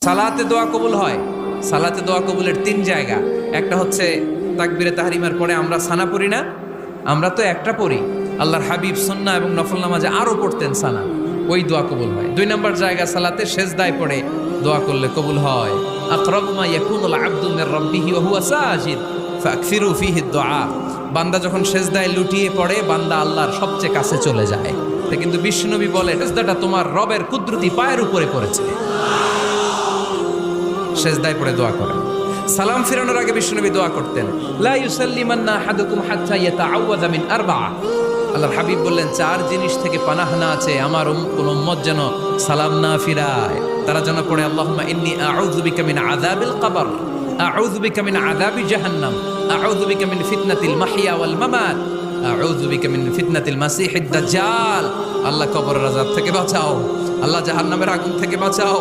সালাতে দোয়া কবুল হয়। সালাতে দোয়া কবুলের 3 জায়গা। একটা হচ্ছে তাকবীরে তাহরিমার পরে আমরা সানা পড়ি না, আমরা তো একটা পড়ি। আল্লাহর হাবিব সুন্নাহ এবং নফল নামাজে আরো পড়তেন সানা, ওই দোয়া কবুল হয়। 2 নম্বর জায়গা সালাতে সেজদায় পড়ে দোয়া করলে কবুল হয়। আকরাবু মা ইয়াকুনুল আবদু মির রাব্বিহি ওয়া হুয়া সাজিদ ফাকসিরু ফীহি দুআ। বান্দা যখন সেজদায় লুটিয়ে পড়ে, বান্দা আল্লাহর সবচেয়ে কাছে চলে যায়। তা কিন্তু বিশ্বনবী বলে সেজদাটা তোমার রবের কুদরতি পায়ের উপরে পড়েছে। সেজদায় পড়ে দোয়া করেন। সালাম ফিরানোর আগে বিশ্বনবী দোয়া করতেন, লা ইউসাল্লিমান্না আহাদুকুম হাত্তা ইয়াতাআওয়াযা মিন আরবা'a। আল্লাহর হাবিব বললেন 4 জিনিস থেকে পানাহ না আছে আমার কোন উম্মত যেন সালাম না ফিরায়। তারা যেন পড়ে আল্লাহুম্মা ইন্নী আউযু বিকা মিন আযাবিল কবর, আউযু বিকা মিন আযাবি জাহান্নাম, আউযু বিকা মিন ফিতনাতিল মাহইয়া ওয়াল মামাত, আউযু বিকা মিন ফিতনাতিল মাসিহিদ দাজ্জাল। আল্লাহ কবরের আযাব থেকে বাঁচাও, আল্লাহ জাহান্নামের আগুন থেকে বাঁচাও।